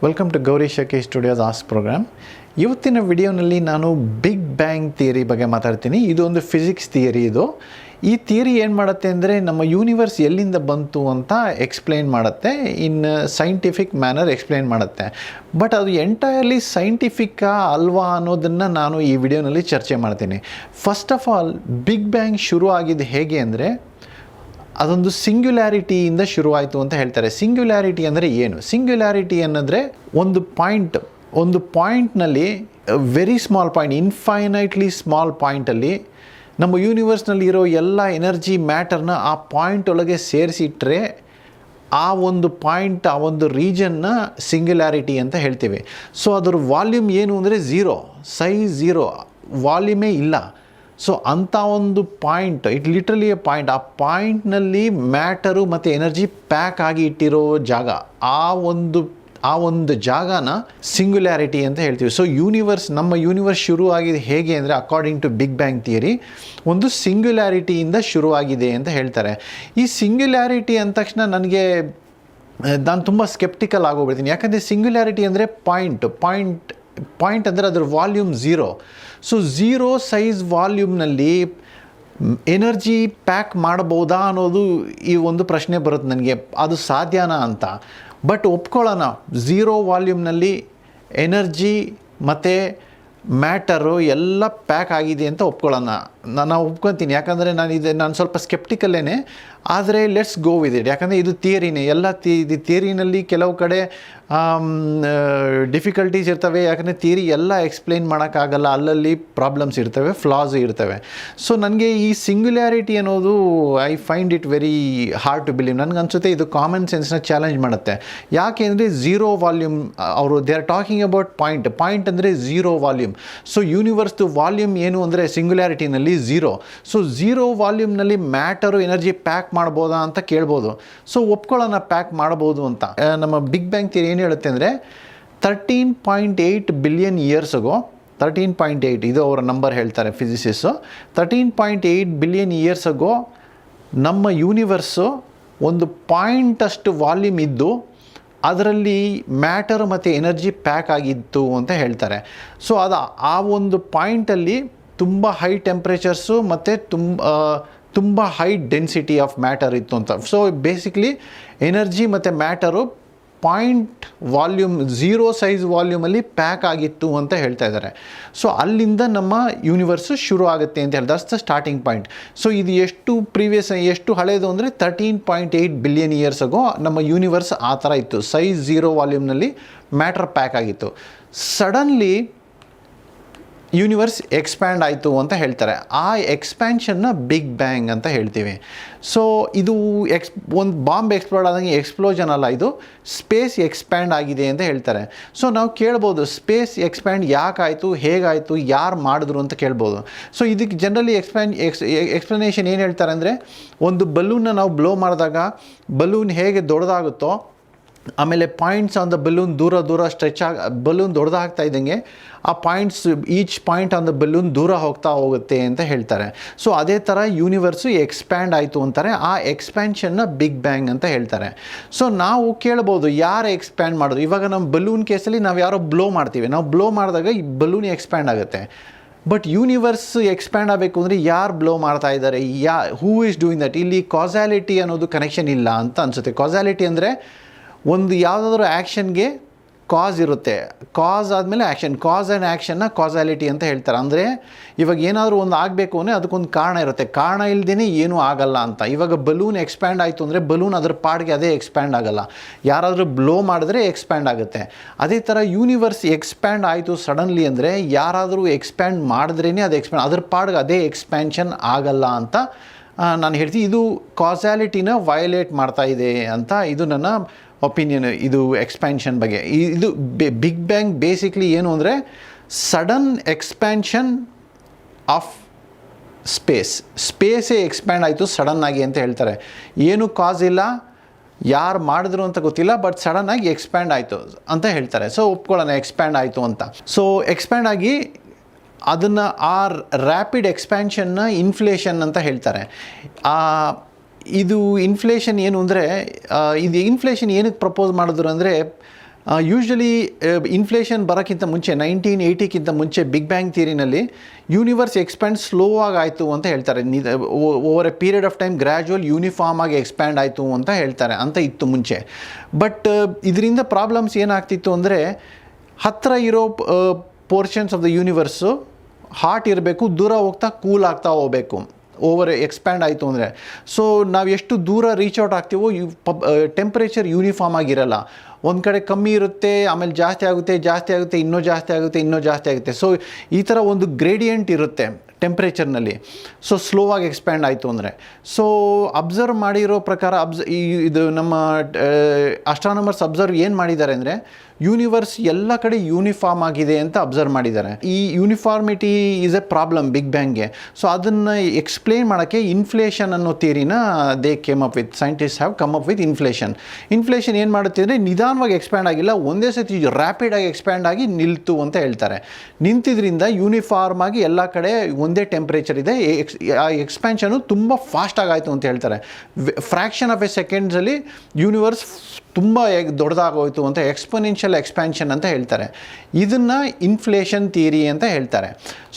Welcome to Gauri Shaki studios ask program. ಇವತ್ತಿನ ವಿಡಿಯೋನಲ್ಲಿ ನಾನು ಬಿಗ್ ಬ್ಯಾಂಗ್ ಥಿಯರಿ ಬಗ್ಗೆ ಮಾತಾಡ್ತೀನಿ. ಇದು ಒಂದು ಫಿಸಿಕ್ಸ್ ಥಿಯರಿ. ಈ ಥಿಯರಿ ಏನು ಮಾಡುತ್ತೆ ಅಂದರೆ ನಮ್ಮ ಯೂನಿವರ್ಸ್ ಎಲ್ಲಿಂದ ಬಂತು ಅಂತ ಎಕ್ಸ್ಪ್ಲೈನ್ ಮಾಡುತ್ತೆ. ಇನ್ ಸೈಂಟಿಫಿಕ್ ಮ್ಯಾನರ್ ಎಕ್ಸ್ಪ್ಲೈನ್ ಮಾಡುತ್ತೆ. ಬಟ್ ಅದು ಎಂಟೈರ್ಲಿ ಸೈಂಟಿಫಿಕ್ಕಾ ಅಲ್ವಾ ಅನ್ನೋದನ್ನು ನಾನು ಈ ವಿಡಿಯೋನಲ್ಲಿ ಚರ್ಚೆ ಮಾಡ್ತೀನಿ. First of all, big bang ಶುರು ಆಗಿದ್ದು ಹೇಗೆ ಅಂದರೆ ಅದೊಂದು ಸಿಂಗ್ಯುಲಾರಿಟಿಯಿಂದ ಶುರುವಾಯಿತು ಅಂತ ಹೇಳ್ತಾರೆ. ಸಿಂಗ್ಯುಲಾರಿಟಿ ಅಂದರೆ ಏನು? ಸಿಂಗ್ಯುಲಾರಿಟಿ ಅನ್ನೋದ್ರೆ ಒಂದು ಪಾಯಿಂಟ್ನಲ್ಲಿ very small point, infinitely small ಪಾಯಿಂಟಲ್ಲಿ ನಮ್ಮ ಯೂನಿವರ್ಸ್ನಲ್ಲಿ ಇರೋ ಎಲ್ಲ ಎನರ್ಜಿ ಮ್ಯಾಟರ್ನ ಆ ಪಾಯಿಂಟ್ ಒಳಗೆ ಸೇರಿಸಿಟ್ರೆ ಆ ಒಂದು ಪಾಯಿಂಟ್, ಆ ಒಂದು ರೀಜನ್ನ ಸಿಂಗ್ಯುಲಾರಿಟಿ ಅಂತ ಹೇಳ್ತೀವಿ. ಸೊ ಅದರ ವಾಲ್ಯೂಮ್ ಏನು ಅಂದರೆ ಝೀರೋ, ಸೈಜ್ ಝೀರೋ, ವಾಲ್ಯೂಮೇ ಇಲ್ಲ. ಸೊ ಅಂಥ ಒಂದು point, it literally A point, ಆ ಪಾಯಿಂಟ್ನಲ್ಲಿ ಮ್ಯಾಟರು ಮತ್ತು ಎನರ್ಜಿ ಪ್ಯಾಕ್ ಆಗಿ ಇಟ್ಟಿರೋ ಜಾಗ, ಆ ಒಂದು ಜಾಗನ ಸಿಂಗ್ಯುಲಾರಿಟಿ ಅಂತ ಹೇಳ್ತೀವಿ. ಸೊ ನಮ್ಮ ಯೂನಿವರ್ಸ್ ಶುರು ಆಗಿದೆ ಹೇಗೆ ಅಂದರೆ according to big bang theory ಒಂದು ಸಿಂಗ್ಯುಲಾರಿಟಿಯಿಂದ ಶುರುವಾಗಿದೆ ಅಂತ ಹೇಳ್ತಾರೆ. ಈ ಸಿಂಗ್ಯುಲಾರಿಟಿ ಅಂದ ತಕ್ಷಣ ನಾನು ತುಂಬ ಸ್ಕೆಪ್ಟಿಕಲ್ ಆಗೋಗ್ಬಿಡ್ತೀನಿ. ಯಾಕಂದರೆ ಸಿಂಗ್ಯುಲಾರಿಟಿ ಅಂದರೆ ಪಾಯಿಂಟ್ ಅಂದರೆ ಅದರ volume zero. So zero size ವಾಲ್ಯೂಮ್ನಲ್ಲಿ ಎನರ್ಜಿ ಪ್ಯಾಕ್ ಮಾಡಬಹುದಾ ಅನ್ನೋದು ಈ ಒಂದು ಪ್ರಶ್ನೆ ಬರುತ್ತೆ ನನಗೆ. ಅದು ಸಾಧ್ಯನಾ ಅಂತ. ಬಟ್ ಒಪ್ಕೊಳ್ಳೋಣ, ಝೀರೋ ವಾಲ್ಯೂಮ್ನಲ್ಲಿ ಎನರ್ಜಿ ಮತ್ತು ಮ್ಯಾಟರು ಎಲ್ಲ ಪ್ಯಾಕ್ ಆಗಿದೆ ಅಂತ ಒಪ್ಕೊಳ್ಳೋಣ. ನಾನು ಒಪ್ಕೊತೀನಿ. ಯಾಕಂದರೆ ನಾನು ಸ್ವಲ್ಪ ಸ್ಕೆಪ್ಟಿಕಲ್ಲೇನೆ. ಆದರೆ ಲೆಟ್ಸ್ ಗೋ ವಿತ್ ಇಟ್. ಯಾಕಂದರೆ ಇದು ಥಿಯರಿನೇ. ಇದು ಥಿಯರಿನಲ್ಲಿ ಕೆಲವು ಕಡೆ ಡಿಫಿಕಲ್ಟೀಸ್ ಇರ್ತವೆ. ಯಾಕಂದರೆ ಥಿಯರಿ ಎಲ್ಲ ಎಕ್ಸ್ಪ್ಲೈನ್ ಮಾಡೋಕ್ಕಾಗಲ್ಲ. ಅಲ್ಲಲ್ಲಿ ಪ್ರಾಬ್ಲಮ್ಸ್ ಇರ್ತವೆ, ಫ್ಲಾಸ್ ಇರ್ತವೆ. ಸೊ ನನಗೆ ಈ ಸಿಂಗ್ಯುಲಾರಿಟಿ ಅನ್ನೋದು I find it very hard to believe. ನನಗನ್ಸುತ್ತೆ ಇದು ಕಾಮನ್ ಸೆನ್ಸ್ನ ಚಾಲೆಂಜ್ ಮಾಡುತ್ತೆ. ಯಾಕೆ ಅಂದರೆ zero volume, they are talking about point ಅಂದರೆ ಝೀರೋ ವಾಲ್ಯೂಮ್. ಸೊ ಯೂನಿವರ್ಸ್ದು ವಾಲ್ಯೂಮ್ ಏನು ಅಂದರೆ ಸಿಂಗ್ಯುಲಾರಿಟಿನಲ್ಲಿ ಝೀರೋ. ಸೊ ಝೀರೋ ವಾಲ್ಯೂಮ್ನಲ್ಲಿ ಮ್ಯಾಟರು ಎನರ್ಜಿ ಪ್ಯಾಕ್ ಮಾಡ್ಬೋದಾ ಅಂತ ಕೇಳ್ಬೋದು. ಸೊ ಒಪ್ಕೊಳ್ಳೋಣ, ಪ್ಯಾಕ್ ಮಾಡ್ಬೋದು ಅಂತ. ನಮ್ಮ ಬಿಗ್ ಬ್ಯಾಂಗ್ ಥಿಯರಿ ಏನು ಹೇಳುತ್ತೆ ಅಂದರೆ 13.8 ಬಿಲಿಯನ್ ಇಯರ್ಸ್ ಅಗೋ, 13.8 ಇದು ಅವರ ನಂಬರ್ ಹೇಳ್ತಾರೆ ಫಿಸಿಸಿಸ್ಸು. 13.8 ಬಿಲಿಯನ್ ಇಯರ್ಸ್ ಅಗೋ ನಮ್ಮ ಯೂನಿವರ್ಸು ಒಂದು ಪಾಯಿಂಟಷ್ಟು ವಾಲ್ಯೂಮ್ ಇದ್ದು ಅದರಲ್ಲಿ ಮ್ಯಾಟರ್ ಮತ್ತು ಎನರ್ಜಿ ಪ್ಯಾಕ್ ಆಗಿತ್ತು ಅಂತ ಹೇಳ್ತಾರೆ. ಸೊ ಆ ಒಂದು ಪಾಯಿಂಟಲ್ಲಿ ತುಂಬ ಹೈ ಟೆಂಪ್ರೇಚರ್ಸು ಮತ್ತು ತುಂಬ ಹೈ ಡೆನ್ಸಿಟಿ ಆಫ್ ಮ್ಯಾಟರ್ ಇತ್ತು ಅಂತ. ಸೊ ಬೇಸಿಕ್ಲಿ ಎನರ್ಜಿ ಮತ್ತು matter point volume, zero size ವಾಲ್ಯೂಮಲ್ಲಿ ಪ್ಯಾಕ್ ಆಗಿತ್ತು ಅಂತ ಹೇಳ್ತಾ ಇದ್ದಾರೆ. ಸೊ ಅಲ್ಲಿಂದ ನಮ್ಮ ಯೂನಿವರ್ಸು ಶುರು ಆಗುತ್ತೆ ಅಂತ ಹೇಳ್ತಾರೆ. That's the starting point. So ಇದು ಎಷ್ಟು ಹಳೆಯದು ಅಂದರೆ 13.8 ಬಿಲಿಯನ್ ಇಯರ್ಸ್ ಅಗೋ ನಮ್ಮ ಯೂನಿವರ್ಸ್ ಆ ಥರ ಇತ್ತು. ಸೈಜ್ ಝೀರೋ ವಾಲ್ಯೂಮ್ನಲ್ಲಿ ಮ್ಯಾಟರ್ ಪ್ಯಾಕ್ ಆಗಿತ್ತು. ಸಡನ್ಲಿ ಯೂನಿವರ್ಸ್ ಎಕ್ಸ್ಪ್ಯಾಂಡ್ ಆಯಿತು ಅಂತ ಹೇಳ್ತಾರೆ. ಆ ಎಕ್ಸ್ಪ್ಯಾನ್ಷನ್ನ ಬಿಗ್ ಬ್ಯಾಂಗ್ ಅಂತ ಹೇಳ್ತೀವಿ. ಸೊ ಇದು ಒಂದು ಬಾಂಬ್ ಎಕ್ಸ್ಪ್ಲೋಡ್ ಆದಂಗೆ ಎಕ್ಸ್ಪ್ಲೋಷನ್ ಅಲ್ಲ, ಇದು ಸ್ಪೇಸ್ ಎಕ್ಸ್ಪ್ಯಾಂಡ್ ಆಗಿದೆ ಅಂತ ಹೇಳ್ತಾರೆ. ಸೊ ನಾವು ಕೇಳ್ಬೋದು, ಸ್ಪೇಸ್ ಎಕ್ಸ್ಪ್ಯಾಂಡ್ ಯಾಕಾಯಿತು, ಹೇಗಾಯಿತು, ಯಾರು ಮಾಡಿದ್ರು ಅಂತ ಕೇಳ್ಬೋದು. ಸೊ ಇದಕ್ಕೆ ಜನರಲಿ ಎಕ್ಸ್ಪ್ಲನೇಷನ್ ಏನು ಹೇಳ್ತಾರೆ ಅಂದರೆ, ಒಂದು ಬಲೂನ್ನ ನಾವು ಬ್ಲೋ ಮಾಡಿದಾಗ ಬಲೂನ್ ಹೇಗೆ ದೊಡ್ಡದಾಗುತ್ತೋ, ಆಮೇಲೆ ಪಾಯಿಂಟ್ಸ್ ಆನ್ ದ ಬಲೂನ್ ದೂರ ಬಲೂನ್ ದೊಡ್ಡದಾಗ್ತಾ ಇದ್ದಂಗೆ ಆ points, each point on the balloon ದೂರ ಹೋಗುತ್ತೆ ಅಂತ ಹೇಳ್ತಾರೆ. ಸೊ ಅದೇ ಥರ ಯೂನಿವರ್ಸು ಎಕ್ಸ್ಪ್ಯಾಂಡ್ ಆಯಿತು ಅಂತಾರೆ. ಆ ಎಕ್ಸ್ಪ್ಯಾನ್ಷನ್ನ ಬಿಗ್ ಬ್ಯಾಂಗ್ ಅಂತ ಹೇಳ್ತಾರೆ. ಸೊ ನಾವು ಕೇಳ್ಬೋದು, ಯಾರು ಎಕ್ಸ್ಪ್ಯಾಂಡ್ ಮಾಡೋದು? ಇವಾಗ ನಮ್ಮ ಬಲೂನ್ ಕೇಸಲ್ಲಿ ನಾವು ಯಾರೋ ಬ್ಲೋ ಮಾಡ್ತೀವಿ. ನಾವು ಬ್ಲೋ ಮಾಡಿದಾಗ ಈ ಬಲೂನ್ ಎಕ್ಸ್ಪ್ಯಾಂಡ್ ಆಗುತ್ತೆ. ಬಟ್ ಯೂನಿವರ್ಸ್ ಎಕ್ಸ್ಪ್ಯಾಂಡ್ ಆಗಬೇಕು ಅಂದರೆ ಯಾರು ಬ್ಲೋ ಮಾಡ್ತಾ ಇದ್ದಾರೆ, ಹೂ ಈಸ್ ಡೂಯಿಂಗ್ ದಟ್? ಇಲ್ಲಿ ಕಾಸಾಲಿಟಿ ಅನ್ನೋದು ಕನೆಕ್ಷನ್ ಇಲ್ಲ ಅಂತ ಅನಿಸುತ್ತೆ. ಕಾಸಾಲಿಟಿ ಅಂದರೆ ಒಂದು ಯಾವುದಾದ್ರೂ ಆ್ಯಕ್ಷನ್ಗೆ ಕಾಸ್ ಇರುತ್ತೆ, ಕಾಸ್ ಆದಮೇಲೆ ಆ್ಯಕ್ಷನ್, ಕಾಸ್ ಆ್ಯಂಡ್ ಆ್ಯಕ್ಷನ್ನ ಕಾಸಾಲಿಟಿ ಅಂತ ಹೇಳ್ತಾರೆ. ಅಂದರೆ ಇವಾಗ ಏನಾದರೂ ಒಂದು ಆಗಬೇಕು ಅಂದರೆ ಅದಕ್ಕೊಂದು ಕಾರಣ ಇರುತ್ತೆ, ಕಾರಣ ಇಲ್ಲದೇ ಏನೂ ಆಗಲ್ಲ ಅಂತ. ಇವಾಗ ಬಲೂನ್ ಎಕ್ಸ್ಪ್ಯಾಂಡ್ ಆಯಿತು ಅಂದರೆ ಬಲೂನ್ ಅದ್ರ ಪಾಡಿಗೆ ಅದೇ ಎಕ್ಸ್ಪ್ಯಾಂಡ್ ಆಗಲ್ಲ, ಯಾರಾದರೂ ಬ್ಲೋ ಮಾಡಿದ್ರೆ ಎಕ್ಸ್ಪ್ಯಾಂಡ್ ಆಗುತ್ತೆ. ಅದೇ ಥರ ಯೂನಿವರ್ಸ್ ಎಕ್ಸ್ಪ್ಯಾಂಡ್ ಆಯಿತು ಸಡನ್ಲಿ ಅಂದರೆ ಯಾರಾದರೂ ಎಕ್ಸ್ಪ್ಯಾಂಡ್ ಮಾಡಿದ್ರೇ ಅದು ಅದ್ರ ಪಾಡಿಗೆ ಅದೇ ಎಕ್ಸ್ಪ್ಯಾನ್ಷನ್ ಆಗಲ್ಲ ಅಂತ ನಾನು ಹೇಳ್ತೀನಿ. ಇದು ಕಾಸಾಲಿಟಿನ ವಯೋಲೇಟ್ ಮಾಡ್ತಾ ಇದೆ ಅಂತ ಇದು ನನ್ನ ಒಪಿನಿಯನ್. ಇದು ಎಕ್ಸ್ಪ್ಯಾನ್ಷನ್ ಬಗ್ಗೆ. ಇದು ಬಿಗ್ ಬ್ಯಾಂಗ್ ಬೇಸಿಕ್ಲಿ ಏನು ಅಂದರೆ ಸಡನ್ ಎಕ್ಸ್ಪ್ಯಾನ್ಷನ್ ಆಫ್ ಸ್ಪೇಸೇ ಎಕ್ಸ್ಪ್ಯಾಂಡ್ ಆಯಿತು ಸಡನ್ನಾಗಿ ಅಂತ ಹೇಳ್ತಾರೆ. ಏನು ಕಾಸ್ ಇಲ್ಲ, ಯಾರು ಮಾಡಿದ್ರು ಅಂತ ಗೊತ್ತಿಲ್ಲ, ಬಟ್ ಸಡನ್ನಾಗಿ ಎಕ್ಸ್ಪ್ಯಾಂಡ್ ಆಯಿತು ಅಂತ ಹೇಳ್ತಾರೆ. ಸೊ ಒಪ್ಕೊಳ್ಳೋಣ, ಎಕ್ಸ್ಪ್ಯಾಂಡ್ ಆಯಿತು ಅಂತ. ಸೊ ಎಕ್ಸ್ಪ್ಯಾಂಡ್ ಆಗಿ ಅದನ್ನು ಆ ರ್ಯಾಪಿಡ್ ಎಕ್ಸ್ಪ್ಯಾನ್ಷನ್ನ ಇನ್ಫ್ಲೇಷನ್ ಅಂತ ಹೇಳ್ತಾರೆ. ಇದು ಇನ್ಫ್ಲೇಷನ್ ಏನು ಅಂದರೆ, ಇದು ಇನ್ಫ್ಲೇಷನ್ ಏನಕ್ಕೆ ಪ್ರಪೋಸ್ ಮಾಡಿದ್ರು ಅಂದರೆ, ಯೂಶ್ವಲಿ ಇನ್ಫ್ಲೇಷನ್ ಬರೋಕ್ಕಿಂತ ಮುಂಚೆ 1980ಕ್ಕಿಂತ ಮುಂಚೆ ಬಿಗ್ ಬ್ಯಾಂಗ್ ಥಿಯರಿನಲ್ಲಿ ಯೂನಿವರ್ಸ್ ಎಕ್ಸ್ಪ್ಯಾಂಡ್ ಸ್ಲೋ ಆಗಿ ಆಯಿತು ಅಂತ ಹೇಳ್ತಾರೆ. Over a period of time gradual uniform ಆಗಿ ಎಕ್ಸ್ಪ್ಯಾಂಡ್ ಆಯಿತು ಅಂತ ಹೇಳ್ತಾರೆ, ಅಂತ ಇತ್ತು ಮುಂಚೆ. ಬಟ್ ಇದರಿಂದ ಪ್ರಾಬ್ಲಮ್ಸ್ ಏನಾಗ್ತಿತ್ತು ಅಂದರೆ, ಹತ್ತಿರ ಇರೋ portions of the universe hot ಇರಬೇಕು, ದೂರ ಹೋಗ್ತಾ ಕೂಲ್ ಆಗ್ತಾ ಹೋಗಬೇಕು ಓವರ್ ಎಕ್ಸ್ಪ್ಯಾಂಡ್ ಆಯಿತು ಅಂದರೆ. ಸೊ ನಾವು ಎಷ್ಟು ದೂರ ರೀಚ್ ಔಟ್ ಆಗ್ತೀವೋ ಟೆಂಪ್ರೇಚರ್ ಯೂನಿಫಾರ್ಮ್ ಆಗಿರಲ್ಲ. ಒಂದು ಕಡೆ ಕಮ್ಮಿ ಇರುತ್ತೆ, ಆಮೇಲೆ ಜಾಸ್ತಿ ಆಗುತ್ತೆ, ಇನ್ನೂ ಜಾಸ್ತಿ ಆಗುತ್ತೆ. ಸೊ ಈ ಥರ ಒಂದು ಗ್ರೇಡಿಯಂಟ್ ಇರುತ್ತೆ ಟೆಂಪ್ರೇಚರ್ನಲ್ಲಿ. ಸೊ ಸ್ಲೋ ಆಗಿ ಎಕ್ಸ್ಪ್ಯಾಂಡ್ ಆಯಿತು ಅಂದರೆ. ಸೊ ಅಬ್ಸರ್ವ್ ಮಾಡಿರೋ ಪ್ರಕಾರ ಇದು ನಮ್ಮ ಅಸ್ಟ್ರಾನಮರ್ಸ್ ಅಬ್ಸರ್ವ್ ಏನು ಮಾಡಿದ್ದಾರೆ ಅಂದರೆ, ಯೂನಿವರ್ಸ್ ಎಲ್ಲ ಕಡೆ ಯೂನಿಫಾರ್ಮ್ ಆಗಿದೆ ಅಂತ ಅಬ್ಸರ್ವ್ ಮಾಡಿದ್ದಾರೆ. ಈ uniformity is a problem big ಬ್ಯಾಂಗ್ಗೆ. ಸೊ ಅದನ್ನು ಎಕ್ಸ್ಪ್ಲೇನ್ ಮಾಡೋಕ್ಕೆ ಇನ್ಫ್ಲೇಷನ್ ಅನ್ನೋ ಥಿಯರಿನ scientist have come up with inflation ಏನು ಮಾಡುತ್ತೆ ಅಂದರೆ, ನಿಧಾನವಾಗಿ ಎಕ್ಸ್ಪ್ಯಾಂಡ್ ಆಗಿಲ್ಲ, ಒಂದೇ ಸತಿ ರ್ಯಾಪಿಡಾಗಿ ಎಕ್ಸ್ಪ್ಯಾಂಡ್ ಆಗಿ ನಿಲ್ತು ಅಂತ ಹೇಳ್ತಾರೆ. ನಿಂತಿದ್ರಿಂದ ಯೂನಿಫಾರ್ಮ್ ಆಗಿ ಎಲ್ಲ ಕಡೆ ಒಂದೇ ಟೆಂಪ್ರೇಚರ್ ಇದೆ. ಆ ಎಕ್ಸ್ಪ್ಯಾನ್ಷನು ತುಂಬ ಫಾಸ್ಟಾಗಿ ಆಯಿತು ಅಂತ ಹೇಳ್ತಾರೆ. ಫ್ರ್ಯಾಕ್ಷನ್ ಆಫ್ ಎ ಸೆಕೆಂಡ್ಸಲ್ಲಿ ಯೂನಿವರ್ಸ್ ತುಂಬ ದೊಡ್ಡದಾಗೋಯ್ತು ಅಂತ, ಎಕ್ಸ್ಪೊನೆನ್ಷಿಯಲ್ ಎಕ್ಸ್ಪ್ಯಾನ್ಷನ್ ಅಂತ ಹೇಳ್ತಾರೆ. ಇದನ್ನು ಇನ್ಫ್ಲೇಷನ್ ಥಿಯರಿ ಅಂತ ಹೇಳ್ತಾರೆ.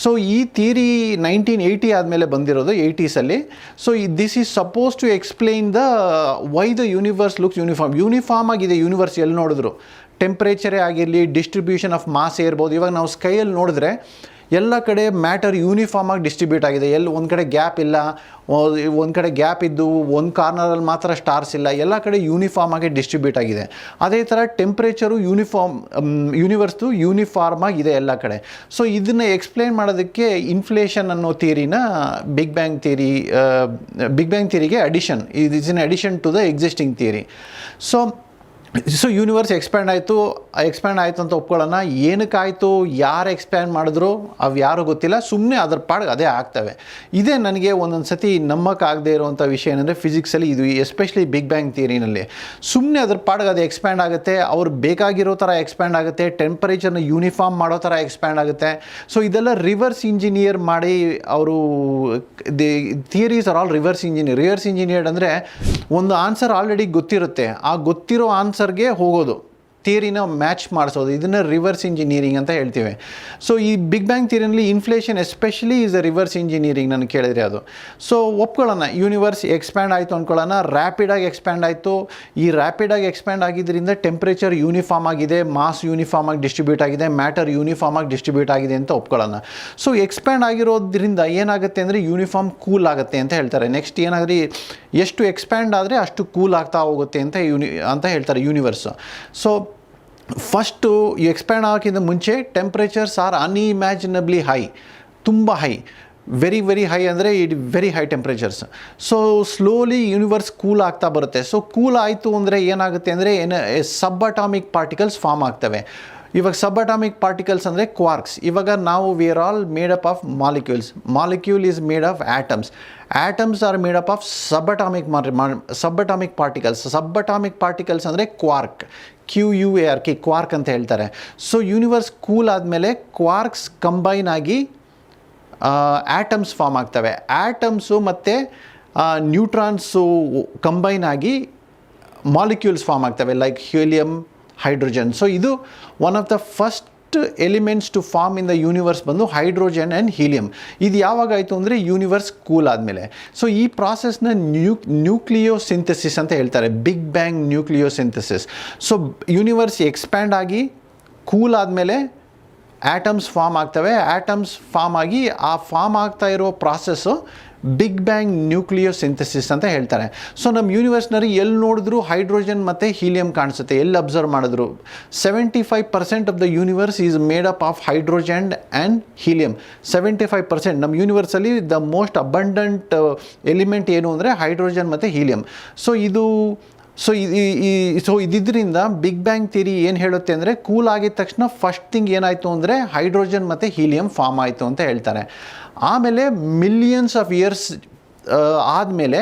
ಸೊ ಈ ಥಿಯರಿ 1980 ಆದಮೇಲೆ ಬಂದಿರೋದು, 80ಸಲ್ಲಿ. So this is suppose to explain why the universe looks uniform ಆಗಿದೆ. ಯೂನಿವರ್ಸ್ ಎಲ್ಲಿ ನೋಡಿದ್ರು, ಟೆಂಪ್ರೇಚರೇ ಆಗಿರಲಿ, ಡಿಸ್ಟ್ರಿಬ್ಯೂಷನ್ ಆಫ್ ಮಾಸ್ ಇರ್ಬೋದು. ಇವಾಗ ನಾವು ಸ್ಕೈಯಲ್ಲಿ ನೋಡಿದ್ರೆ ಎಲ್ಲ ಕಡೆ ಮ್ಯಾಟರ್ ಯೂನಿಫಾರ್ಮ್ ಆಗಿ ಡಿಸ್ಟ್ರಿಬ್ಯೂಟ್ ಆಗಿದೆ. ಒಂದು ಕಡೆ ಗ್ಯಾಪ್ ಇಲ್ಲ, ಒಂದು ಕಡೆ ಗ್ಯಾಪ್ ಇದ್ದು ಒಂದು ಕಾರ್ನರಲ್ಲಿ ಮಾತ್ರ ಸ್ಟಾರ್ಸ್ ಇಲ್ಲ, ಎಲ್ಲ ಕಡೆ ಯೂನಿಫಾರ್ಮ್ ಆಗಿ ಡಿಸ್ಟ್ರಿಬ್ಯೂಟ್ ಆಗಿದೆ. ಅದೇ ಥರ ಟೆಂಪ್ರೇಚರು ಯೂನಿವರ್ಸ್ದು ಯೂನಿಫಾರ್ಮ್ ಆಗಿದೆ ಎಲ್ಲ ಕಡೆ. ಸೊ ಇದನ್ನು ಎಕ್ಸ್ಪ್ಲೇನ್ ಮಾಡೋದಕ್ಕೆ ಇನ್ಫ್ಲೇಷನ್ ಅನ್ನೋ ಥಿಯರಿನ ಬಿಗ್ ಬ್ಯಾಂಗ್ ಥಿಯರಿಗೆ addition, is in addition to the existing theory. So universe expand ಆಯಿತು ಅಂತ ಒಪ್ಕೊಳ್ಳೋಣ. ಏನಕ್ಕಾಯಿತು, ಯಾರು ಎಕ್ಸ್ಪ್ಯಾಂಡ್ ಮಾಡಿದ್ರು ಅವು ಯಾರೂ ಗೊತ್ತಿಲ್ಲ, ಸುಮ್ಮನೆ ಅದ್ರ ಪಾಡಿಗೆ ಅದೇ ಆಗ್ತವೆ. ಇದೇ ನನಗೆ ಒಂದೊಂದು ಸತಿ ನಂಬಕ್ಕಾಗದೇ ಇರುವಂಥ ವಿಷಯ ಏನಂದರೆ, ಫಿಸಿಕ್ಸಲ್ಲಿ ಇದು ಎಸ್ಪೆಷಲಿ ಬಿಗ್ ಬ್ಯಾಂಗ್ ಥಿಯರಿನಲ್ಲಿ ಸುಮ್ಮನೆ ಅದ್ರ ಪಾಡಿಗೆ ಅದು ಎಕ್ಸ್ಪ್ಯಾಂಡ್ ಆಗುತ್ತೆ, ಅವ್ರು ಬೇಕಾಗಿರೋ ಥರ ಎಕ್ಸ್ಪ್ಯಾಂಡ್ ಆಗುತ್ತೆ, ಟೆಂಪರೇಚರ್ನ ಯೂನಿಫಾರ್ಮ್ ಮಾಡೋ ಥರ ಎಕ್ಸ್ಪ್ಯಾಂಡ್ ಆಗುತ್ತೆ. ಸೊ ಇದೆಲ್ಲ ರಿವರ್ಸ್ ಇಂಜಿನಿಯರ್ ಮಾಡಿ ಅವರು, theories are all reverse engineered ಅಂದರೆ, ಒಂದು ಆನ್ಸರ್ ಆಲ್ರೆಡಿ ಗೊತ್ತಿರುತ್ತೆ, ಆ ಗೊತ್ತಿರೋ ಆನ್ಸರ್ಗೆ ಹೋಗೋದು, ಥಿಯರಿನ ಮ್ಯಾಚ್ ಮಾಡಿಸೋದು, ಇದನ್ನು ರಿವರ್ಸ್ ಇಂಜಿನಿಯರಿಂಗ್ ಅಂತ ಹೇಳ್ತೀವಿ. ಸೊ ಈ ಬಿಗ್ ಬ್ಯಾಂಗ್ ಥಿಯರಿನಲ್ಲಿ inflation especially is a reverse engineering ನನಗೆ ಕೇಳಿದ್ರೆ ಅದು. ಸೊ ಒಪ್ಕೊಳ್ಳೋಣ, ಯೂನಿವರ್ಸ್ ಎಕ್ಸ್ಪ್ಯಾಂಡ್ ಆಯಿತು ಅಂದ್ಕೊಳ್ಳೋಣ, ರ್ಯಾಪಿಡಾಗಿ ಎಕ್ಸ್ಪ್ಯಾಂಡ್ ಆಯಿತು. ಈ ರ್ಯಾಪಿಡಾಗಿ ಎಕ್ಸ್ಪ್ಯಾಂಡ್ ಆಗಿದ್ದರಿಂದ ಟೆಂಪ್ರೇಚರ್ ಯೂನಿಫಾರ್ಮ್ ಆಗಿದೆ, ಮಾಸ್ ಯೂನಿಫಾರ್ಮ್ ಆಗಿ ಡಿಸ್ಟ್ರಿಬ್ಯೂಟ್ ಆಗಿದೆ, ಮ್ಯಾಟರ್ ಯೂನಿಫಾರ್ಮ್ ಆಗಿ ಡಿಸ್ಟ್ರಿಬ್ಯೂಟ್ ಆಗಿದೆ ಅಂತ ಒಪ್ಕೊಳ್ಳೋಣ. ಸೊ ಎಕ್ಸ್ಪ್ಯಾಂಡ್ ಆಗಿರೋದ್ರಿಂದ ಏನಾಗುತ್ತೆ ಅಂದರೆ, ಯೂನಿಫಾರ್ಮ್ ಕೂಲ್ ಆಗುತ್ತೆ ಅಂತ ಹೇಳ್ತಾರೆ. ನೆಕ್ಸ್ಟ್ ಏನಾದರೆ, ಎಷ್ಟು ಎಕ್ಸ್ಪ್ಯಾಂಡ್ ಆದರೆ ಅಷ್ಟು ಕೂಲ್ ಆಗ್ತಾ ಹೋಗುತ್ತೆ ಅಂತ ಹೇಳ್ತಾರೆ ಯೂನಿವರ್ಸ್. ಸೊ ಫಸ್ಟು ಎಕ್ಸ್ಪ್ಯಾಂಡ್ ಆಗೋಕ್ಕಿಂತ ಮುಂಚೆ ಟೆಂಪ್ರೇಚರ್ಸ್ ಆರ್ ಅನ್ಇಮ್ಯಾಜಿನಬ್ಲಿ ಹೈ, ತುಂಬ ಹೈ, ವೆರಿ ಹೈ ಅಂದರೆ very high temperatures. So slowly universe cool ಆಗ್ತಾ ಬರುತ್ತೆ. ಸೊ ಕೂಲ್ ಆಯಿತು ಅಂದರೆ ಏನಾಗುತ್ತೆ ಅಂದರೆ, ಸಬ್ ಅಟಾಮಿಕ್ ಪಾರ್ಟಿಕಲ್ಸ್ ಫಾರ್ಮ್ ಆಗ್ತವೆ. ಇವಾಗ ಸಬ್ ಅಟಾಮಿಕ್ ಪಾರ್ಟಿಕಲ್ಸ್ ಅಂದರೆ ಕ್ವಾರ್ಕ್ಸ್. ಇವಾಗ ನಾವು we are all made up of molecule is made of atoms are made up of sub atomic particles ಅಂದರೆ ಕ್ವಾರ್ಕ್, QUARK, ಕ್ವಾರ್ಕ್ ಅಂತ ಹೇಳ್ತಾರೆ. ಸೊ ಯೂನಿವರ್ಸ್ ಕೂಲ್ ಆದಮೇಲೆ ಕ್ವಾರ್ಕ್ಸ್ ಕಂಬೈನ್ ಆಗಿ ಆಟಮ್ಸ್ ಫಾರ್ಮ್ ಆಗ್ತವೆ. Atoms ಮತ್ತು ನ್ಯೂಟ್ರಾನ್ಸು ಕಂಬೈನ್ ಆಗಿ molecules form ಆಗ್ತವೆ, like helium, hydrogen. So ಇದು one of the first elements to form in the universe ಬಂದು ಹೈಡ್ರೋಜನ್ ಆ್ಯಂಡ್ ಹೀಲಿಯಮ್. ಇದು ಯಾವಾಗ ಆಯಿತು ಅಂದರೆ, ಯೂನಿವರ್ಸ್ ಕೂಲ್ ಆದಮೇಲೆ. ಸೊ ಈ ಪ್ರಾಸೆಸ್ನ ನ್ಯೂಕ್ಲಿಯೋಸಿಂಥಸಿಸ್ ಅಂತ ಹೇಳ್ತಾರೆ, big bang nucleosynthesis. So universe expand ಆಗಿ ಕೂಲ್ ಆದಮೇಲೆ ಆಟಮ್ಸ್ ಫಾರ್ಮ್ ಆಗ್ತವೆ. ಆಟಮ್ಸ್ ಫಾರ್ಮ್ ಆಗಿ ಆ ಫಾರ್ಮ್ ಆಗ್ತಾ ಇರೋ ಪ್ರಾಸೆಸ್ಸು ಬಿಗ್ ಬ್ಯಾಂಗ್ ನ್ಯೂಕ್ಲಿಯೋಸಿಂಥಸಿಸ್ ಅಂತ ಹೇಳ್ತಾರೆ. ಸೊ ನಮ್ಮ ಯೂನಿವರ್ಸ್ನಲ್ಲಿ ಎಲ್ಲಿ ನೋಡಿದ್ರು ಹೈಡ್ರೋಜನ್ ಮತ್ತು ಹೀಲಿಯಮ್ ಕಾಣಿಸುತ್ತೆ. ಎಲ್ಲಿ ಅಬ್ಸರ್ವ್ ಮಾಡಿದ್ರು 75% of the universe is made up of hydrogen and helium. 75% ನಮ್ಮ ಯೂನಿವರ್ಸಲ್ಲಿ ದ ಮೋಸ್ಟ್ ಅಬಂಡೆಂಟ್ ಎಲಿಮೆಂಟ್ ಏನು ಅಂದರೆ ಹೈಡ್ರೋಜನ್ ಮತ್ತು ಹೀಲಿಯಮ್. ಸೊ ಇದರಿಂದ ಬಿಗ್ ಬ್ಯಾಂಗ್ ಥಿಯರಿ ಏನು ಹೇಳುತ್ತೆ ಅಂದರೆ, ಕೂಲ್ ಆಗಿದ ತಕ್ಷಣ ಫಸ್ಟ್ ಥಿಂಗ್ ಏನಾಯಿತು ಅಂದರೆ ಹೈಡ್ರೋಜನ್ ಮತ್ತು ಹೀಲಿಯಮ್ ಫಾರ್ಮ್ ಆಯಿತು ಅಂತ ಹೇಳ್ತಾರೆ. ಆಮೇಲೆ ಮಿಲಿಯನ್ಸ್ ಆಫ್ ಇಯರ್ಸ್ ಆದಮೇಲೆ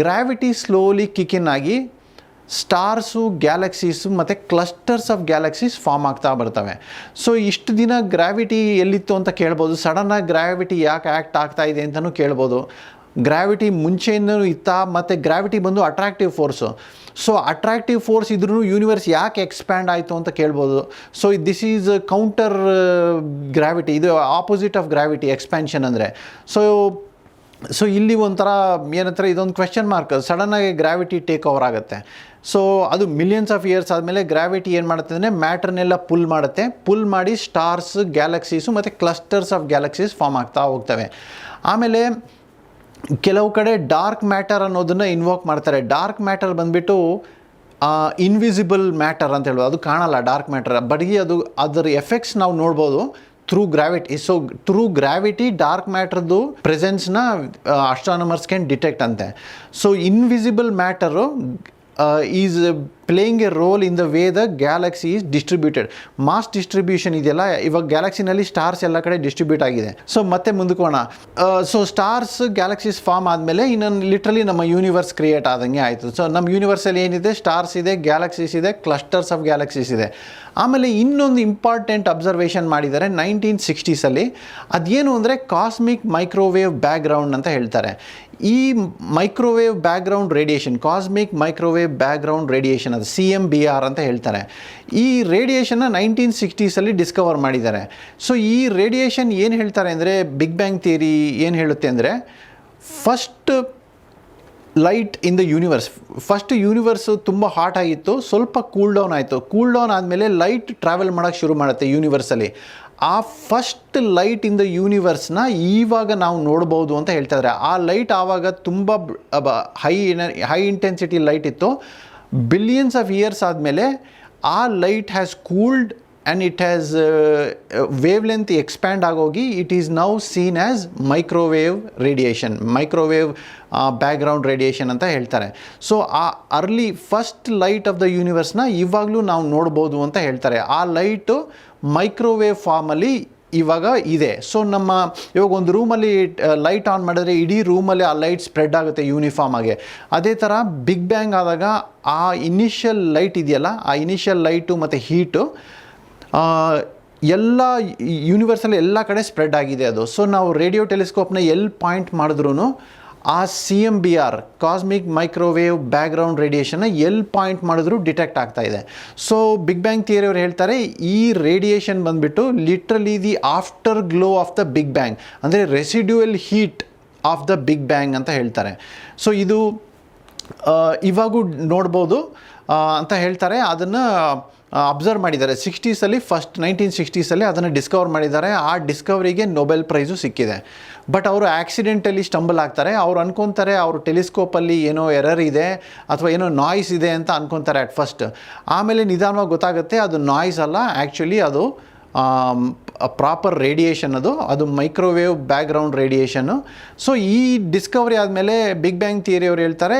ಗ್ರಾವಿಟಿ ಸ್ಲೋಲಿ ಕಿಕ್ಕಿನ್ ಆಗಿ ಸ್ಟಾರ್ಸು, ಗ್ಯಾಲಕ್ಸೀಸು ಮತ್ತು ಕ್ಲಸ್ಟರ್ಸ್ ಆಫ್ ಗ್ಯಾಲಕ್ಸೀಸ್ ಫಾರ್ಮ್ ಆಗ್ತಾ ಬರ್ತವೆ. ಸೊ ಇಷ್ಟು ದಿನ ಗ್ರಾವಿಟಿ ಎಲ್ಲಿತ್ತು ಅಂತ ಕೇಳ್ಬೋದು, ಸಡನ್ನಾಗಿ ಗ್ರಾವಿಟಿ ಯಾಕೆ ಆ್ಯಕ್ಟ್ ಆಗ್ತಾ ಇದೆ ಅಂತಲೂ ಕೇಳ್ಬೋದು. ಗ್ರಾವಿಟಿ ಮುಂಚೆಯಿಂದ ಇತ್ತ, ಮತ್ತು ಗ್ರಾವಿಟಿ ಬಂದು attractive force. So attractive force ಇದ್ರೂ ಯೂನಿವರ್ಸ್ ಯಾಕೆ ಎಕ್ಸ್ಪ್ಯಾಂಡ್ ಆಯಿತು ಅಂತ ಕೇಳ್ಬೋದು. So this is counter gravity, ಇದು ಆಪೋಸಿಟ್ ಆಫ್ ಗ್ರಾವಿಟಿ ಎಕ್ಸ್ಪ್ಯಾನ್ಷನ್ ಅಂದರೆ. ಸೊ ಇಲ್ಲಿ ಒಂಥರ ಏನಂತಾರೆ, ಇದೊಂದು ಕ್ವೆಶ್ಚನ್ ಮಾರ್ಕ್. ಸಡನ್ನಾಗಿ ಗ್ರಾವಿಟಿ ಟೇಕ್ ಓವರ್ ಆಗುತ್ತೆ. ಸೊ ಅದು ಮಿಲಿಯನ್ಸ್ ಆಫ್ ಇಯರ್ಸ್ ಆದಮೇಲೆ ಗ್ರಾವಿಟಿ ಏನು ಮಾಡುತ್ತೆ ಅಂದರೆ ಮ್ಯಾಟ್ರನ್ನೆಲ್ಲ ಪುಲ್ ಮಾಡಿ ಸ್ಟಾರ್ಸ್, ಗ್ಯಾಲಕ್ಸೀಸು ಮತ್ತು ಕ್ಲಸ್ಟರ್ಸ್ ಆಫ್ ಗ್ಯಾಲಕ್ಸೀಸ್ ಫಾರ್ಮ್ ಆಗ್ತಾ ಹೋಗ್ತವೆ. ಆಮೇಲೆ ಕೆಲವು ಕಡೆ ಡಾರ್ಕ್ ಮ್ಯಾಟರ್ ಅನ್ನೋದನ್ನು ಇನ್ವೋಕ್ ಮಾಡ್ತಾರೆ. ಡಾರ್ಕ್ ಮ್ಯಾಟರ್ ಬಂದುಬಿಟ್ಟು ಇನ್ವಿಸಿಬಲ್ ಮ್ಯಾಟರ್ ಅಂತ ಹೇಳೋದು, ಅದು ಕಾಣಲ್ಲ ಡಾರ್ಕ್ ಮ್ಯಾಟರ್, ಬಟ್ ಅದರ ಎಫೆಕ್ಟ್ಸ್ ನಾವು ನೋಡ್ಬೋದು through gravity. So through gravity dark ಮ್ಯಾಟ್ರದ್ದು ಪ್ರೆಸೆನ್ಸ್ನ ಅಸ್ಟ್ರಾನಮರ್ಸ್ ಕ್ಯಾನ್ ಡಿಟೆಕ್ಟ್ ಅಂತೆ. So invisible matter is playing a role in the way the galaxy is distributed. Mass distribution ಇದೆಯಲ್ಲ, ಇವಾಗ ಗ್ಯಾಲಕ್ಸಿನಲ್ಲಿ ಸ್ಟಾರ್ಸ್ ಎಲ್ಲ ಕಡೆ ಡಿಸ್ಟ್ರಿಬ್ಯೂಟ್ ಆಗಿದೆ. ಸೊ ಮತ್ತೆ ಮುಂದಕ್ಕೋಣ. ಸೊ ಸ್ಟಾರ್ಸ್, ಗ್ಯಾಲಕ್ಸೀಸ್ ಫಾರ್ಮ್ ಆದಮೇಲೆ ಇನ್ನೊಂದು ಲಿಟ್ರಲಿ ನಮ್ಮ ಯೂನಿವರ್ಸ್ ಕ್ರಿಯೇಟ್ ಆದಂಗೆ ಆಯಿತು. ಸೊ ನಮ್ಮ ಯೂನಿವರ್ಸಲ್ಲಿ ಏನಿದೆ, ಸ್ಟಾರ್ಸ್ ಇದೆ, ಗ್ಯಾಲಕ್ಸೀಸ್ ಇದೆ, ಕ್ಲಸ್ಟರ್ಸ್ ಆಫ್ ಗ್ಯಾಲಕ್ಸೀಸ್ ಇದೆ. ಆಮೇಲೆ ಇನ್ನೊಂದು ಇಂಪಾರ್ಟೆಂಟ್ ಅಬ್ಸರ್ವೇಷನ್ ಮಾಡಿದ್ದಾರೆ 1960s. ಅದೇನು ಅಂದರೆ ಕಾಸ್ಮಿಕ್ ಮೈಕ್ರೋವೇವ್ ಬ್ಯಾಕ್ಗ್ರೌಂಡ್ ಅಂತ ಹೇಳ್ತಾರೆ. ಈ microwave background radiation, cosmic microwave background radiation, ಅದು CMBR ಅಂತ ಹೇಳ್ತಾರೆ. ಈ ರೇಡಿಯೇಷನ್ನ 1960s ಡಿಸ್ಕವರ್ ಮಾಡಿದ್ದಾರೆ. ಸೊ ಈ ರೇಡಿಯೇಷನ್ ಏನು ಹೇಳ್ತಾರೆ ಅಂದರೆ, ಬಿಗ್ ಬ್ಯಾಂಗ್ ಥಿಯರಿ ಏನು ಹೇಳುತ್ತೆ ಅಂದರೆ, first light in the universe ತುಂಬ ಹಾಟ್ ಆಗಿತ್ತು, ಸ್ವಲ್ಪ ಕೂಲ್ ಡೌನ್ ಆಯಿತು. ಕೂಲ್ ಡೌನ್ ಆದಮೇಲೆ ಲೈಟ್ ಟ್ರಾವೆಲ್ ಮಾಡೋಕ್ಕೆ ಶುರು ಮಾಡುತ್ತೆ ಯೂನಿವರ್ಸಲ್ಲಿ. ಆ ಫಸ್ಟ್ ಲೈಟ್ ಇನ್ ದ ಯೂನಿವರ್ಸ್ನ ಇವಾಗ ನಾವು ನೋಡ್ಬೋದು ಅಂತ ಹೇಳ್ತಾ ಇದ್ದಾರೆ. ಆ ಲೈಟ್ ಆವಾಗ ತುಂಬ ಹೈ ಇಂಟೆನ್ಸಿಟಿ ಲೈಟ್ ಇತ್ತು. ಬಿಲಿಯನ್ಸ್ ಆಫ್ ಇಯರ್ಸ್ ಆದಮೇಲೆ ಆ light has cooled and it has wavelength expand ಆಗೋಗಿ it is now seen as microwave radiation, microwave background radiation ಅಂತ ಹೇಳ್ತಾರೆ. ಸೊ ಆ ಫಸ್ಟ್ ಲೈಟ್ ಆಫ್ ದ ಯೂನಿವರ್ಸ್ನ ಇವಾಗಲೂ ನಾವು ನೋಡ್ಬೋದು ಅಂತ ಹೇಳ್ತಾರೆ. ಆ ಲೈಟು ಮೈಕ್ರೋವೇವ್ ಫಾರ್ಮಲ್ಲಿ ಇವಾಗ ಇದೆ. ಸೊ ಇವಾಗ ಒಂದು ರೂಮಲ್ಲಿ ಲೈಟ್ ಆನ್ ಮಾಡಿದ್ರೆ ಇಡೀ ರೂಮಲ್ಲಿ ಆ ಲೈಟ್ ಸ್ಪ್ರೆಡ್ ಆಗುತ್ತೆ ಯೂನಿಫಾರ್ಮ್ ಆಗಿ. ಅದೇ ಥರ ಬಿಗ್ ಬ್ಯಾಂಗ್ ಆದಾಗ ಆ ಇನಿಷಿಯಲ್ ಲೈಟ್ ಇದೆಯಲ್ಲ, ಆ ಇನಿಷಿಯಲ್ ಲೈಟು ಮತ್ತು ಹೀಟು ಎಲ್ಲ ಯೂನಿವರ್ಸಲ್ಲಿ ಎಲ್ಲ ಕಡೆ ಸ್ಪ್ರೆಡ್ ಆಗಿದೆ ಅದು. ಸೊ ನಾವು ರೇಡಿಯೋ ಟೆಲಿಸ್ಕೋಪ್ನ ಎಲ್ಲಿ ಪಾಯಿಂಟ್ ಮಾಡಿದ್ರೂ ಆ CMBR, ಕಾಸ್ಮಿಕ್ ಮೈಕ್ರೋವೇವ್ ಬ್ಯಾಕ್ಗ್ರೌಂಡ್ ರೇಡಿಯೇಷನ್ನ ಎಲ್ಲಿ ಪಾಯಿಂಟ್ ಮಾಡಿದ್ರೂ ಡಿಟೆಕ್ಟ್ ಆಗ್ತಾ ಇದೆ. ಸೊ ಬಿಗ್ ಬ್ಯಾಂಗ್ ಥಿಯರಿಯವರು ಹೇಳ್ತಾರೆ, ಈ ರೇಡಿಯೇಷನ್ ಬಂದುಬಿಟ್ಟು literally the afterglow of the big bang, ಅಂದರೆ residual heat of the big bang ಅಂತ ಹೇಳ್ತಾರೆ. ಸೊ ಇದು ಇವಾಗೂ ನೋಡ್ಬೋದು ಅಂತ ಹೇಳ್ತಾರೆ. ಅದನ್ನು ಅಬ್ಸರ್ವ್ ಮಾಡಿದ್ದಾರೆ 1960s ಅದನ್ನು ಡಿಸ್ಕವರ್ ಮಾಡಿದ್ದಾರೆ. ಆ ಡಿಸ್ಕವರಿಗೆ ನೊಬೆಲ್ ಪ್ರೈಸು ಸಿಕ್ಕಿದೆ. ಬಟ್ ಅವರು ಆಕ್ಸಿಡೆಂಟಲಿ ಸ್ಟಂಬಲ್ ಆಗ್ತಾರೆ. ಅವ್ರು ಅನ್ಕೊತಾರೆ ಅವರು ಟೆಲಿಸ್ಕೋಪಲ್ಲಿ ಏನೋ ಎರರ್ ಇದೆ ಅಥವಾ ಏನೋ ನಾಯ್ಸ್ ಇದೆ ಅಂತ ಅನ್ಕೊತಾರೆ ಅಟ್ ಫಸ್ಟ್. ಆಮೇಲೆ ನಿಧಾನವಾಗಿ ಗೊತ್ತಾಗುತ್ತೆ ಅದು ನಾಯ್ಸ್ ಅಲ್ಲ, ಆ್ಯಕ್ಚುಲಿ ಅದು ಪ್ರಾಪರ್ ರೇಡಿಯೇಷನ್, ಅದು ಮೈಕ್ರೋವೇವ್ ಬ್ಯಾಕ್ಗ್ರೌಂಡ್ ರೇಡಿಯೇಷನ್ನು. ಸೊ ಈ ಡಿಸ್ಕವರಿ ಆದಮೇಲೆ ಬಿಗ್ ಬ್ಯಾಂಗ್ ಥಿಯರಿಯವರು ಹೇಳ್ತಾರೆ,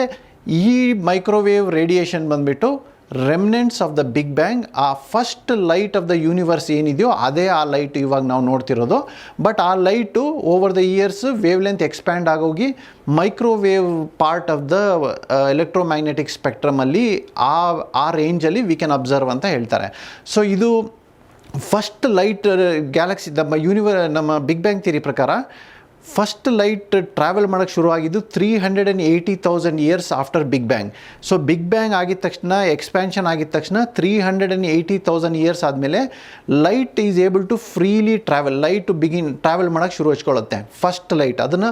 ಈ ಮೈಕ್ರೋವೇವ್ ರೇಡಿಯೇಷನ್ ಬಂದುಬಿಟ್ಟು remnants of the big bang. ಆ first light of the universe ಏನಿದೆಯೋ ಅದೇ ಆ ಲೈಟ್ ಇವಾಗ ನಾವು ನೋಡ್ತಿರೋದು. ಬಟ್ ಆ light over the years wavelength expand ಆಗೋಗಿ microwave part of the electromagnetic ಸ್ಪೆಕ್ಟ್ರಮಲ್ಲಿ ಆ ರೇಂಜಲ್ಲಿ ವಿ ಕ್ಯಾನ್ ಅಬ್ಸರ್ವ್ ಅಂತ ಹೇಳ್ತಾರೆ. ಸೊ ಇದು ಫಸ್ಟ್ ಲೈಟ್ ಗ್ಯಾಲಕ್ಸಿ, ನಮ್ಮ ಬಿಗ್ ಬ್ಯಾಂಗ್ ಥಿಯರಿ ಪ್ರಕಾರ ಫಸ್ಟ್ ಲೈಟ್ ಟ್ರಾವೆಲ್ ಮಾಡೋಕ್ಕೆ ಶುರುವಾಗಿದ್ದು 380,000 years after big bang. So big bang ಆಗಿದ ತಕ್ಷಣ, ಎಕ್ಸ್ಪ್ಯಾನ್ಷನ್ ಆಗಿದ ತಕ್ಷಣ 380,000 ಇಯರ್ಸ್ ಆದಮೇಲೆ light is able to freely travel ಮಾಡೋಕ್ಕೆ ಶುರು ಹಚ್ಕೊಳ್ಳುತ್ತೆ ಫಸ್ಟ್ ಲೈಟ್. ಅದನ್ನು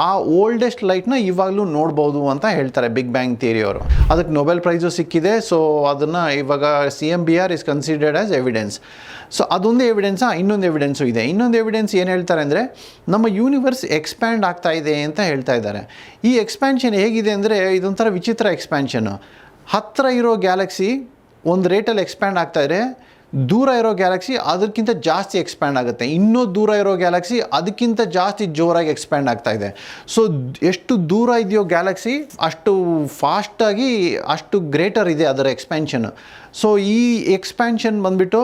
ಆ ಓಲ್ಡೆಸ್ಟ್ ಲೈಟ್ನ ಇವಾಗಲೂ ನೋಡ್ಬೋದು ಅಂತ ಹೇಳ್ತಾರೆ ಬಿಗ್ ಬ್ಯಾಂಗ್ ಥಿಯರಿಯವರು. ಅದಕ್ಕೆ ನೊಬೆಲ್ ಪ್ರೈಸು ಸಿಕ್ಕಿದೆ. ಸೊ ಅದನ್ನು ಇವಾಗ CMBR is considered as evidence. So ಅದೊಂದು ಎವಿಡೆನ್ಸಾ? ಇನ್ನೊಂದು ಎವಿಡೆನ್ಸು ಇದೆ. ಇನ್ನೊಂದು ಎವಿಡೆನ್ಸ್ ಏನು ಹೇಳ್ತಾರೆ ಅಂದರೆ, ನಮ್ಮ ಯೂನಿವರ್ಸ್ ಎಕ್ಸ್ಪ್ಯಾಂಡ್ ಆಗ್ತಾ ಇದೆ ಅಂತ ಹೇಳ್ತಾ ಇದ್ದಾರೆ. ಈ ಎಕ್ಸ್ಪ್ಯಾನ್ಷನ್ ಹೇಗಿದೆ ಅಂದರೆ, ಇದೊಂಥರ ವಿಚಿತ್ರ ಎಕ್ಸ್ಪ್ಯಾನ್ಷನ್ನು. ಹತ್ತಿರ ಇರೋ ಗ್ಯಾಲಕ್ಸಿ ಒಂದು ರೇಟಲ್ಲಿ ಎಕ್ಸ್ಪ್ಯಾಂಡ್ ಆಗ್ತಾಯಿದ್ರೆ, ದೂರ ಇರೋ ಗ್ಯಾಲಕ್ಸಿ ಅದಕ್ಕಿಂತ ಜಾಸ್ತಿ ಎಕ್ಸ್ಪ್ಯಾಂಡ್ ಆಗುತ್ತೆ. ಇನ್ನೂ ದೂರ ಇರೋ ಗ್ಯಾಲಕ್ಸಿ ಅದಕ್ಕಿಂತ ಜಾಸ್ತಿ ಜೋರಾಗಿ ಎಕ್ಸ್ಪ್ಯಾಂಡ್ ಆಗ್ತಾ ಇದೆ. ಸೊ ಎಷ್ಟು ದೂರ ಇದೆಯೋ ಗ್ಯಾಲಕ್ಸಿ ಅಷ್ಟು ಫಾಸ್ಟಾಗಿ ಅಷ್ಟು ಗ್ರೇಟರ್ ಇದೆ ಅದರ ಎಕ್ಸ್ಪ್ಯಾನ್ಷನ್. ಸೊ ಈ ಎಕ್ಸ್ಪ್ಯಾನ್ಷನ್ ಬಂದುಬಿಟ್ಟು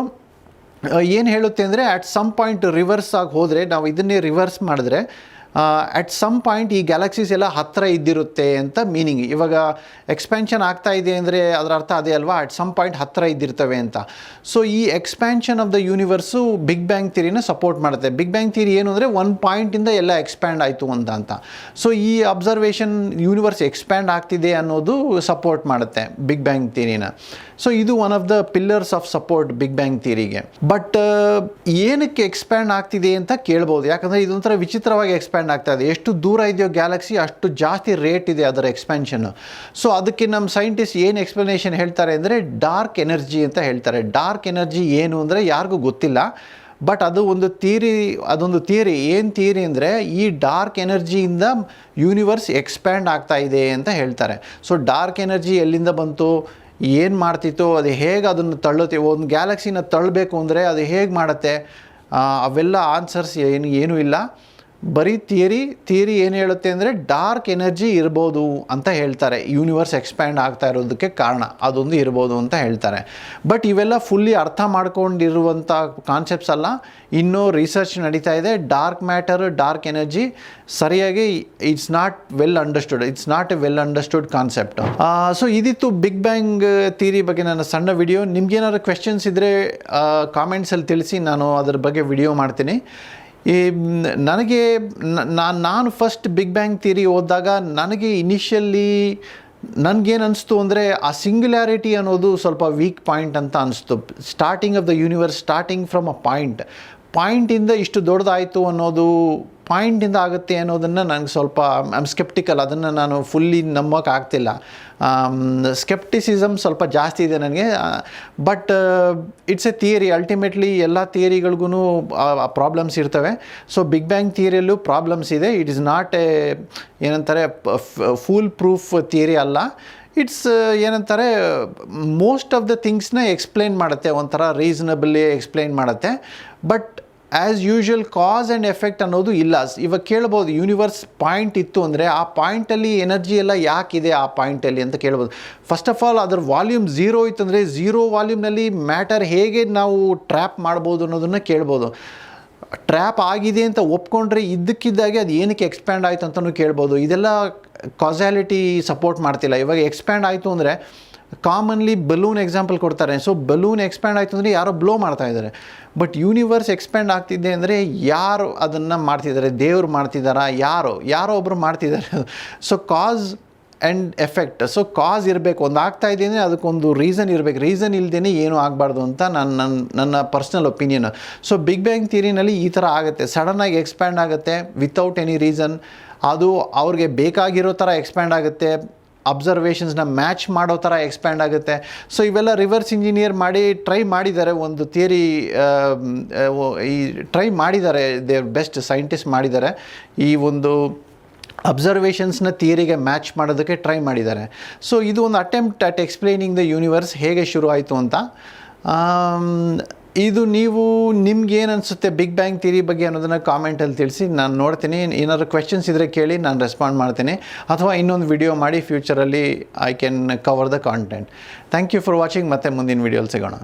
ಏನು ಹೇಳುತ್ತೆ ಅಂದರೆ, ಅಟ್ ಸಮ್ ಪಾಯಿಂಟ್ ರಿವರ್ಸ್ ಆಗಿ ಹೋದರೆ, ನಾವು ಇದನ್ನೇ ರಿವರ್ಸ್ ಮಾಡಿದ್ರೆ ಅಟ್ ಸಮ್ ಪಾಯಿಂಟ್ ಈ ಗ್ಯಾಲಕ್ಸೀಸ್ ಎಲ್ಲ ಹತ್ತಿರ ಇದ್ದಿರುತ್ತೆ ಅಂತ ಮೀನಿಂಗ್. ಇವಾಗ ಎಕ್ಸ್ಪ್ಯಾನ್ಷನ್ ಆಗ್ತಾ ಇದೆ ಅಂದರೆ ಅದರ ಅರ್ಥ ಅದೇ ಅಲ್ವಾ, ಅಟ್ ಸಮ್ ಪಾಯಿಂಟ್ ಹತ್ತಿರ ಇದ್ದಿರ್ತವೆ ಅಂತ. ಸೊ ಈ expansion of the universe big bang ಥಿಯರಿನ ಸಪೋರ್ಟ್ ಮಾಡುತ್ತೆ. ಬಿಗ್ ಬ್ಯಾಂಗ್ ಥಿಯರಿ ಏನು ಅಂದರೆ ಒಂದು ಪಾಯಿಂಟಿಂದ ಎಲ್ಲ ಎಕ್ಸ್ಪ್ಯಾಂಡ್ ಆಯಿತು ಅಂತ. ಸೊ ಈ ಅಬ್ಸರ್ವೇಷನ್ ಯೂನಿವರ್ಸ್ ಎಕ್ಸ್ಪ್ಯಾಂಡ್ ಆಗ್ತಿದೆ ಅನ್ನೋದು ಸಪೋರ್ಟ್ ಮಾಡುತ್ತೆ ಬಿಗ್ ಬ್ಯಾಂಗ್ ಥಿಯರಿನ. ಸೊ ಇದು one of the pillars of support big bang ಥಿಯರಿಗೆ. ಬಟ್ ಏನಕ್ಕೆ ಎಕ್ಸ್ಪ್ಯಾಂಡ್ ಆಗ್ತಿದೆ ಅಂತ ಕೇಳ್ಬೋದು, ಯಾಕಂದರೆ ಇದೊಂಥರ ವಿಚಿತ್ರವಾಗಿ ಎಕ್ಸ್ಪ್ಯಾಂಡ್ ಆಗ್ತಾ ಇದೆ. ಎಷ್ಟು ದೂರ ಇದೆಯೋ ಗ್ಯಾಲಕ್ಸಿ ಅಷ್ಟು ಜಾಸ್ತಿ ರೇಟ್ ಇದೆ ಅದರ ಎಕ್ಸ್ಪ್ಯಾನ್ಷನ್ನು. ಸೊ ಅದಕ್ಕೆ ನಮ್ಮ ಸೈಂಟಿಸ್ಟ್ ಏನು ಎಕ್ಸ್ಪ್ಲನೇಷನ್ ಹೇಳ್ತಾರೆ ಅಂದರೆ ಡಾರ್ಕ್ ಎನರ್ಜಿ ಅಂತ ಹೇಳ್ತಾರೆ. ಡಾರ್ಕ್ ಎನರ್ಜಿ ಏನು ಅಂದರೆ ಯಾರಿಗೂ ಗೊತ್ತಿಲ್ಲ, ಬಟ್ ಅದು ಒಂದು ಅದೊಂದು ಥಿಯರಿ. ಏನು ಥಿಯರಿ ಅಂದರೆ ಈ ಡಾರ್ಕ್ ಎನರ್ಜಿಯಿಂದ ಯೂನಿವರ್ಸ್ ಎಕ್ಸ್ಪ್ಯಾಂಡ್ ಆಗ್ತಾ ಇದೆ ಅಂತ ಹೇಳ್ತಾರೆ. ಸೊ ಡಾರ್ಕ್ ಎನರ್ಜಿ ಎಲ್ಲಿಂದ ಬಂತು, ಏನು ಮಾಡ್ತಿತ್ತು, ಅದು ಹೇಗೆ ಅದನ್ನು ತಳ್ಳುತ್ತೆ, ಒಂದು ಗ್ಯಾಲಕ್ಸಿನ ತಳ್ಳಬೇಕು ಅಂದರೆ ಅದು ಹೇಗೆ ಮಾಡುತ್ತೆ, ಅವೆಲ್ಲ ಆನ್ಸರ್ಸ್ ಏನೂ ಇಲ್ಲ. ಬರೀ ಥಿಯರಿ ಏನು ಹೇಳುತ್ತೆ ಅಂದರೆ ಡಾರ್ಕ್ ಎನರ್ಜಿ ಇರ್ಬೋದು ಅಂತ ಹೇಳ್ತಾರೆ. ಯೂನಿವರ್ಸ್ ಎಕ್ಸ್ಪ್ಯಾಂಡ್ ಆಗ್ತಾ ಇರೋದಕ್ಕೆ ಕಾರಣ ಅದೊಂದು ಇರ್ಬೋದು ಅಂತ ಹೇಳ್ತಾರೆ. ಬಟ್ ಇವೆಲ್ಲ ಫುಲ್ಲಿ ಅರ್ಥ ಮಾಡ್ಕೊಂಡಿರುವಂಥ ಕಾನ್ಸೆಪ್ಟ್ಸ್ ಅಲ್ಲ, ಇನ್ನೂ ರಿಸರ್ಚ್ ನಡೀತಾ ಇದೆ. ಡಾರ್ಕ್ ಮ್ಯಾಟರ್, ಡಾರ್ಕ್ ಎನರ್ಜಿ ಸರಿಯಾಗಿ it's not well understood concept. So ಇದಿತ್ತು ಬಿಗ್ ಬ್ಯಾಂಗ್ ಥಿಯರಿ ಬಗ್ಗೆ ನನ್ನ ಸಣ್ಣ ವಿಡಿಯೋ. ನಿಮ್ಗೇನಾದ್ರು ಕ್ವೆಶನ್ಸ್ ಇದ್ದರೆ ಕಾಮೆಂಟ್ಸಲ್ಲಿ ತಿಳಿಸಿ, ನಾನು ಅದ್ರ ಬಗ್ಗೆ ವಿಡಿಯೋ ಮಾಡ್ತೀನಿ. ನನಗೆ ನಾನು ಫಸ್ಟ್ ಬಿಗ್ ಬ್ಯಾಂಗ್ ಥಿಯರಿ ಓದಿದಾಗ ನನಗೆ ಇನಿಷಿಯಲಿ ನನಗೇನು ಅನಿಸ್ತು ಅಂದರೆ ಆ ಸಿಂಗ್ಯುಲಾರಿಟಿ ಅನ್ನೋದು ಸ್ವಲ್ಪ ವೀಕ್ ಪಾಯಿಂಟ್ ಅಂತ ಅನಿಸ್ತು. Starting of the universe, starting from a ಪಾಯಿಂಟಿಂದ ಇಷ್ಟು ದೊಡ್ಡದಾಯಿತು ಅನ್ನೋದು, ಪಾಯಿಂಟಿಂದ ಆಗುತ್ತೆ ಅನ್ನೋದನ್ನು ನನಗೆ ಸ್ವಲ್ಪ ಸ್ಕೆಪ್ಟಿಕಲ್, ಅದನ್ನು ನಾನು ಫುಲ್ಲಿ ನಂಬೋಕ್ಕಾಗ್ತಿಲ್ಲ. ಸ್ಕೆಪ್ಟಿಸಿಸಮ್ ಸ್ವಲ್ಪ ಜಾಸ್ತಿ ಇದೆ ನನಗೆ. But it's A theory, ultimately ಎಲ್ಲ ಥಿಯರಿಗಳಿಗೂ ಪ್ರಾಬ್ಲಮ್ಸ್ ಇರ್ತವೆ. ಸೊ ಬಿಗ್ ಬ್ಯಾಂಗ್ ಥಿಯರಿಯಲ್ಲೂ ಪ್ರಾಬ್ಲಮ್ಸ್ ಇದೆ. ಇಟ್ ಇಸ್ ನಾಟ್ ಏನಂತಾರೆ ಫುಲ್ ಪ್ರೂಫ್ ಥಿಯರಿ ಅಲ್ಲ. ಇಟ್ಸ್ ಏನಂತಾರೆ ಮೋಸ್ಟ್ ಆಫ್ ದ ಥಿಂಗ್ಸ್ನ ಎಕ್ಸ್ಪ್ಲೈನ್ ಮಾಡುತ್ತೆ, ಒಂಥರ ರೀಸನಬಲಿ ಎಕ್ಸ್ಪ್ಲೈನ್ ಮಾಡುತ್ತೆ. But as usual cos and effect ಅನ್ನೋದು ಇಲ್ಲ. ಇವಾಗ ಕೇಳ್ಬೋದು, ಯೂನಿವರ್ಸ್ ಪಾಯಿಂಟ್ ಇತ್ತು ಅಂದರೆ ಆ ಪಾಯಿಂಟಲ್ಲಿ ಎನರ್ಜಿ ಎಲ್ಲ ಯಾಕಿದೆ ಆ ಪಾಯಿಂಟಲ್ಲಿ ಅಂತ ಕೇಳ್ಬೋದು. ಫಸ್ಟ್ ಆಫ್ ಆಲ್ ಅದರ ವಾಲ್ಯೂಮ್ 0 ಇತ್ತಂದರೆ 0 ವಾಲ್ಯೂಮ್ನಲ್ಲಿ ಮ್ಯಾಟರ್ ಹೇಗೆ ನಾವು ಟ್ರ್ಯಾಪ್ ಮಾಡ್ಬೋದು ಅನ್ನೋದನ್ನು ಕೇಳ್ಬೋದು. ಟ್ರ್ಯಾಪ್ ಆಗಿದೆ ಅಂತ ಒಪ್ಕೊಂಡ್ರೆ ಇದ್ದಕ್ಕಿದ್ದಾಗೆ ಅದು ಏನಕ್ಕೆ ಎಕ್ಸ್ಪ್ಯಾಂಡ್ ಆಯಿತು ಅಂತಲೂ ಕೇಳ್ಬೋದು. ಇದೆಲ್ಲ ಕಾಸಾಲಿಟಿ ಸಪೋರ್ಟ್ ಮಾಡ್ತಿಲ್ಲ. ಇವಾಗ ಎಕ್ಸ್ಪ್ಯಾಂಡ್ ಆಯಿತು ಅಂದರೆ ಕಾಮನ್ಲಿ ಬಲೂನ್ ಎಕ್ಸಾಂಪಲ್ ಕೊಡ್ತಾರೆ. ಸೊ ಬಲೂನ್ ಎಕ್ಸ್ಪ್ಯಾಂಡ್ ಆಯಿತು ಅಂದರೆ ಯಾರೋ ಬ್ಲೋ ಮಾಡ್ತಾ ಇದ್ದಾರೆ. ಬಟ್ ಯೂನಿವರ್ಸ್ ಎಕ್ಸ್ಪ್ಯಾಂಡ್ ಆಗ್ತಿದೆ ಅಂದರೆ ಯಾರು ಅದನ್ನು ಮಾಡ್ತಿದ್ದಾರೆ, ದೇವ್ರು ಮಾಡ್ತಿದ್ದಾರಾ, ಯಾರೋ ಒಬ್ಬರು ಮಾಡ್ತಿದ್ದಾರೆ. So cause and effect. So cause ಇರಬೇಕು, ಒಂದು ಆಗ್ತಾ ಇದೆ ಅಂದರೆ ಅದಕ್ಕೊಂದು ರೀಸನ್ ಇರಬೇಕು. ರೀಸನ್ ಇಲ್ಲದೇ ಏನೂ ಆಗಬಾರ್ದು ಅಂತ ನನ್ನ personal opinion. So big bang ಥಿಯರಿನಲ್ಲಿ ಈ ಥರ ಆಗುತ್ತೆ, ಸಡನ್ನಾಗಿ ಎಕ್ಸ್ಪ್ಯಾಂಡ್ ಆಗುತ್ತೆ ವಿತೌಟ್ ಎನಿ ರೀಸನ್. ಅದು ಅವ್ರಿಗೆ ಬೇಕಾಗಿರೋ ಥರ ಎಕ್ಸ್ಪ್ಯಾಂಡ್ ಆಗುತ್ತೆ, ಅಬ್ಸರ್ವೇಷನ್ಸ್ನ ಮ್ಯಾಚ್ ಮಾಡೋ ಥರ ಎಕ್ಸ್ಪ್ಯಾಂಡ್ ಆಗುತ್ತೆ. ಸೊ ಇವೆಲ್ಲ ರಿವರ್ಸ್ ಇಂಜಿನಿಯರ್ ಮಾಡಿ ಟ್ರೈ ಮಾಡಿದ್ದಾರೆ, ಒಂದು ಥಿಯರಿ ಟ್ರೈ ಮಾಡಿದ್ದಾರೆ, ದೇರ್ ಬೆಸ್ಟ್ ಸೈಂಟಿಸ್ಟ್ ಮಾಡಿದ್ದಾರೆ. ಈ ಒಂದು ಅಬ್ಸರ್ವೇಷನ್ಸ್ನ ಥಿಯರಿಗೆ ಮ್ಯಾಚ್ ಮಾಡೋದಕ್ಕೆ ಟ್ರೈ ಮಾಡಿದ್ದಾರೆ. ಸೊ ಇದು ಒಂದು attempt at explaining the universe ಹೇಗೆ ಶುರು ಆಯಿತು ಅಂತ. ಇದು ನಿಮ್ಗೇನು ಅನಿಸುತ್ತೆ ಬಿಗ್ ಬ್ಯಾಂಗ್ ಥಿಯರಿ ಬಗ್ಗೆ ಅನ್ನೋದನ್ನು ಕಾಮೆಂಟಲ್ಲಿ ತಿಳಿಸಿ, ನಾನು ನೋಡ್ತೀನಿ. ಏನಾದರೂ ಕ್ವೆಶನ್ಸ್ ಇದ್ದರೆ ಕೇಳಿ, ನಾನು ರೆಸ್ಪಾಂಡ್ ಮಾಡ್ತೀನಿ. ಅಥವಾ ಇನ್ನೊಂದು ವಿಡಿಯೋ ಮಾಡಿ ಫ್ಯೂಚರಲ್ಲಿ I can cover the content. Thank you for watching. ಮತ್ತೆ ಮುಂದಿನ ವಿಡಿಯೋಲಿ ಸಿಗೋಣ.